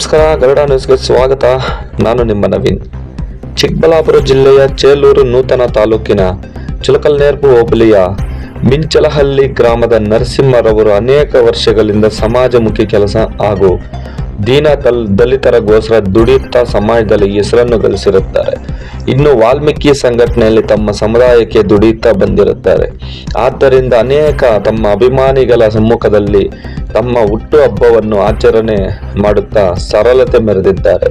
ನಮಸ್ಕಾರ, ಗರುಡ ನ್ಯೂಸ್ಗೆ ಸ್ವಾಗತ. ನಾನು ನಿಮ್ಮ ನವೀನ್. ಚಿಕ್ಕಬಳ್ಳಾಪುರ ಜಿಲ್ಲೆಯ ಚೇಲೂರು ನೂತನ ತಾಲೂಕಿನ ಚಿಲಕಲನೇರ್ಪು ಹೋಬಳಿಯ ಮಿಂಚಲಹಳ್ಳಿ ಗ್ರಾಮದ ನರಸಿಂಹರವರು ಅನೇಕ ವರ್ಷಗಳಿಂದ ಸಮಾಜಮುಖಿ ಕೆಲಸ ಹಾಗೂ ದೀನ ದಲಿತರಗೋಸ್ಕರ ದುಡಿಯುತ್ತಾ ಸಮಾಜದಲ್ಲಿ ಹೆಸರನ್ನು ಗಳಿಸಿರುತ್ತಾರೆ. ಇನ್ನು ವಾಲ್ಮೀಕಿ ಸಂಘಟನೆಯಲ್ಲಿ ತಮ್ಮ ಸಮುದಾಯಕ್ಕೆ ದುಡಿಯುತ್ತಾ ಬಂದಿರುತ್ತಾರೆ. ಆದ್ದರಿಂದ ಅನೇಕ ತಮ್ಮ ಅಭಿಮಾನಿಗಳ ಸಮ್ಮುಖದಲ್ಲಿ ತಮ್ಮ ಹುಟ್ಟು ಹಬ್ಬವನ್ನು ಆಚರಣೆ ಮಾಡುತ್ತಾ ಸರಳತೆ ಮೆರೆದಿದ್ದಾರೆ.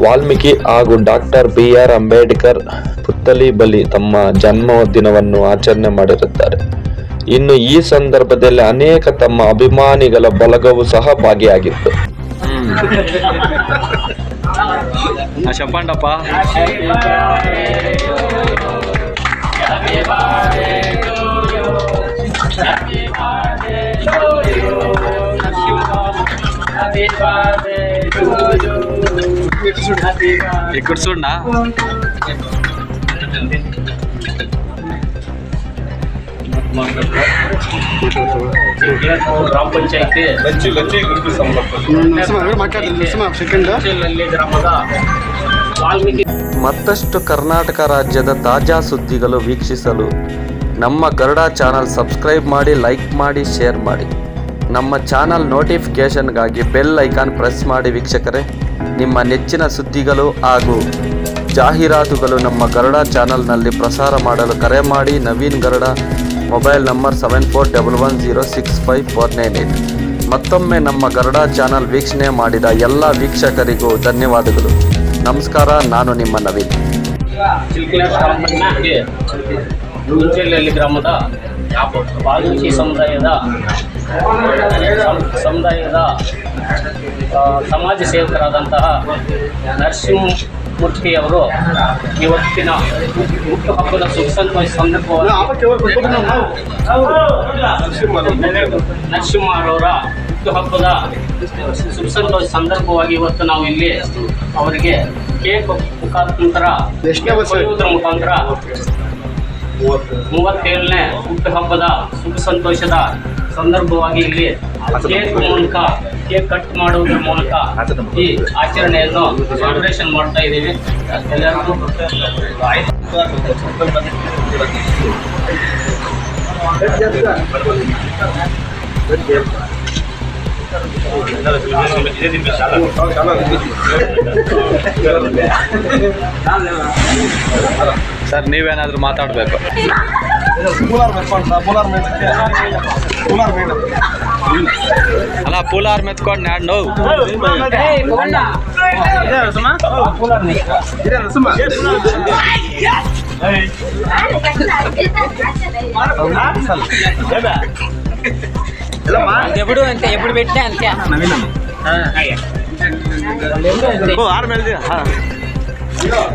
ವಾಲ್ಮೀಕಿ ಹಾಗೂ ಡಾಕ್ಟರ್ BR ಅಂಬೇಡ್ಕರ್ ಪುತ್ಥಳಿ ಬಳಿ ತಮ್ಮ ಜನ್ಮದಿನವನ್ನು ಆಚರಣೆ ಮಾಡಿರುತ್ತಾರೆ. ಇನ್ನು ಈ ಸಂದರ್ಭದಲ್ಲಿ ಅನೇಕ ತಮ್ಮ ಅಭಿಮಾನಿಗಳ ಬಳಗವೂ ಸಹ ಭಾಗಿಯಾಗಿತ್ತು. చెప్పండప్ప. ఇక్కడ చూడనా ಗ್ರಾಮ ಪಂಚಾಯತಿ ಮತ್ತಷ್ಟು ಕರ್ನಾಟಕ ರಾಜ್ಯದ ತಾಜಾ ಸುದ್ದಿಗಳು ವೀಕ್ಷಿಸಲು ನಮ್ಮ ಗರುಡ ಚಾನಲ್ ಸಬ್ಸ್ಕ್ರೈಬ್ ಮಾಡಿ, ಲೈಕ್ ಮಾಡಿ, ಶೇರ್ ಮಾಡಿ. ನಮ್ಮ ಚಾನಲ್ ನೋಟಿಫಿಕೇಷನ್ಗಾಗಿ ಬೆಲ್ ಐಕಾನ್ ಪ್ರೆಸ್ ಮಾಡಿ. ವೀಕ್ಷಕರೇ, ನಿಮ್ಮ ನೆಚ್ಚಿನ ಸುದ್ದಿಗಳು ಹಾಗೂ ಜಾಹೀರಾತುಗಳು ನಮ್ಮ ಗರುಡ ಚಾನಲ್ನಲ್ಲಿ ಪ್ರಸಾರ ಮಾಡಲು ಕರೆ ಮಾಡಿ. Naveen Garuda, mobile number 7411065498. ಮತ್ತೊಮ್ಮೆ ನಮ್ಮ ಗರುಡ ಚಾನಲ್ ವೀಕ್ಷಣೆ ಮಾಡಿದ ಎಲ್ಲ ವೀಕ್ಷಕರಿಗೂ ಧನ್ಯವಾದಗಳು. ನಮಸ್ಕಾರ, ನಾನು ನಿಮ್ಮ ನವೀನ್. ಚಿಲಕಲನೇರ್ಪು ಗ್ರಾಮದ ವಾಲ್ಮೀಕಿ ಸಮುದಾಯದ ಸಮಾಜ ಸೇವಕರಾದಂತಹ ನರಸಿಂಹಮೂರ್ತಿಯವರು ಇವತ್ತಿನ ಹುಟ್ಟುಹಬ್ಬದ ಸುಖ ಸಂತೋಷ ಸಂದರ್ಭವನ್ನು ನರಸಿಂಹರವರ ಹುಟ್ಟುಹಬ್ಬದ ಸುಖ ಸಂತೋಷ ಸಂದರ್ಭವಾಗಿ ಇವತ್ತು ನಾವು ಇಲ್ಲಿ ಅವರಿಗೆ ಕೇಕ್ ಮುಖಾಂತರ 37ನೇ ಹುಟ್ಟುಹಬ್ಬದ ಸುಖ ಸಂತೋಷದ ಸಂದರ್ಭವಾಗಿ ಇಲ್ಲಿ ಕೇಕ್ ಕಟ್ ಮಾಡುವುದರ ಮೂಲಕ ಈ ಆಚರಣೆಯನ್ನು ಸೆಲೆಬ್ರೇಷನ್ ಮಾಡ್ತಾ ಇದ್ದೀವಿ. ಎಲ್ಲರಿಗೂ ಸರ್, ನೀವೇನಾದರೂ ಮಾತಾಡಬೇಕು. ಅಲ್ಲ, ಪೂಲಾರ್ ಮೆತ್ಕೊಂಡು ನಾಡು ఎప్పుడు అంతే, ఎప్పుడు పెట్టినా అంతే.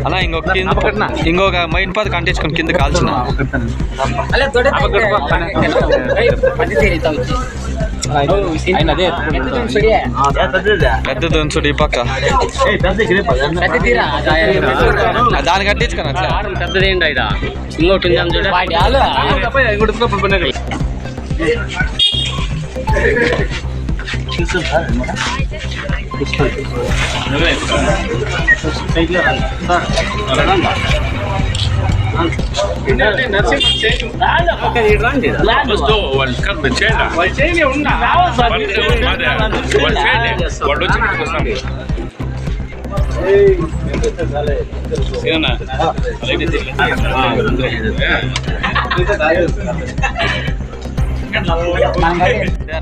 అలా ఇంకొక మైండ్ పది కంటించుకొని కింద కాల్చిన పెద్ద దొంచుడు ఈ పక్క దాన్ని కట్టించుకొని అట్లా పెద్దదేంటి అయినా ఇంకోటి చూడ.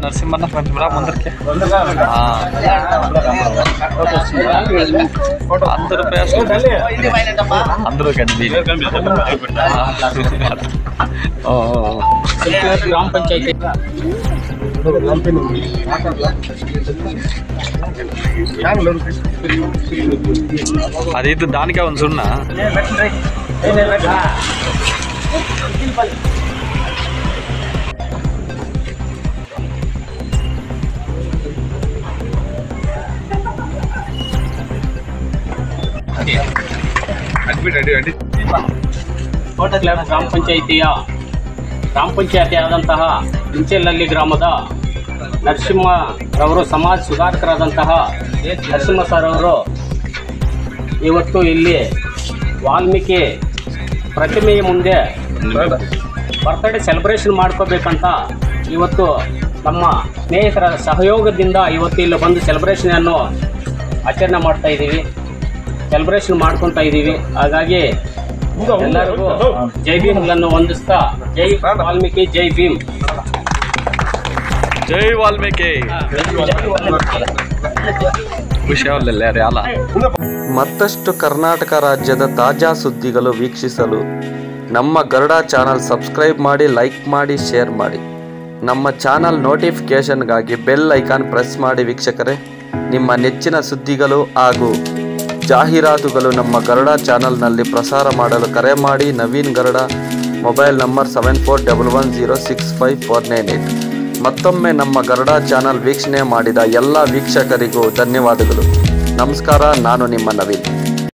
నరసింహన్న కొంచెం రా ముందరికి. అందరూ అందరూ కండి గ్రామ పంచాయతీ అది ఇది దానికే ఉంది చూడనా. ಗ್ರಾಮ ಪಂಚಾಯತಿ ಆದಂತಹ ಮಿಂಚಲಹಳ್ಳಿ ಗ್ರಾಮದ ನರಸಿಂಹರವರು ಸಮಾಜ ಸುಧಾರಕರಾದಂತಹ ನರಸಿಂಹ ಸರ್ ಅವರು ಇವತ್ತು ಇಲ್ಲಿ ವಾಲ್ಮೀಕಿ ಪ್ರತಿಮೆಯ ಮುಂದೆ ಬರ್ತ್ಡೇ ಸೆಲೆಬ್ರೇಷನ್ ಮಾಡ್ಕೋಬೇಕಂತ ಇವತ್ತು ನಮ್ಮ ಸ್ನೇಹಿತರ ಸಹಯೋಗದಿಂದ ಇವತ್ತು ಇಲ್ಲಿ ಬಂದು ಸೆಲೆಬ್ರೇಷನನ್ನು ಆಚರಣೆ ಮಾಡ್ತಾ ಇದ್ದೀವಿ, ಸೆಲೆಬ್ರೇಷನ್ ಮಾಡ್ಕೊತಾ ಇದ್ದೀವಿ. ಹಾಗಾಗಿ ಎಲ್ಲರಿಗೂ ಜೈ ಭೀಮ್ಗಳನ್ನು ವಂದಿಸ್ತಾ ಜೈ ವಾಲ್ಮೀಕಿ, ಜೈ ಭೀಮ್, ಜೈ ವಾಲ್ಮೀಕಿ. ಮತ್ತಷ್ಟು ಕರ್ನಾಟಕ ರಾಜ್ಯದ ತಾಜಾ ಸುದ್ದಿಗಳು ವೀಕ್ಷಿಸಲು ನಮ್ಮ ಗರುಡ ಚಾನಲ್ ಸಬ್ಸ್ಕ್ರೈಬ್ ಮಾಡಿ, ಲೈಕ್ ಮಾಡಿ, ಶೇರ್ ಮಾಡಿ. ನಮ್ಮ ಚಾನಲ್ ನೋಟಿಫಿಕೇಷನ್ಗಾಗಿ ಬೆಲ್ ಐಕಾನ್ ಪ್ರೆಸ್ ಮಾಡಿ. ವೀಕ್ಷಕರೇ, ನಿಮ್ಮ ನೆಚ್ಚಿನ ಸುದ್ದಿಗಳು ಹಾಗೂ ಜಾಹೀರಾತುಗಳು ನಮ್ಮ ಗರುಡ ಚಾನಲ್ನಲ್ಲಿ ಪ್ರಸಾರ ಮಾಡಲು ಕರೆ ಮಾಡಿ. Naveen Garuda, mobile number 7411065498. ಮತ್ತೊಮ್ಮೆ ನಮ್ಮ ಗರುಡ ಚಾನಲ್ ವೀಕ್ಷಣೆ ಮಾಡಿದ ಎಲ್ಲ ವೀಕ್ಷಕರಿಗೂ ಧನ್ಯವಾದಗಳು. ನಮಸ್ಕಾರ. ನಾನು ನಿಮ್ಮ ನವೀನ್.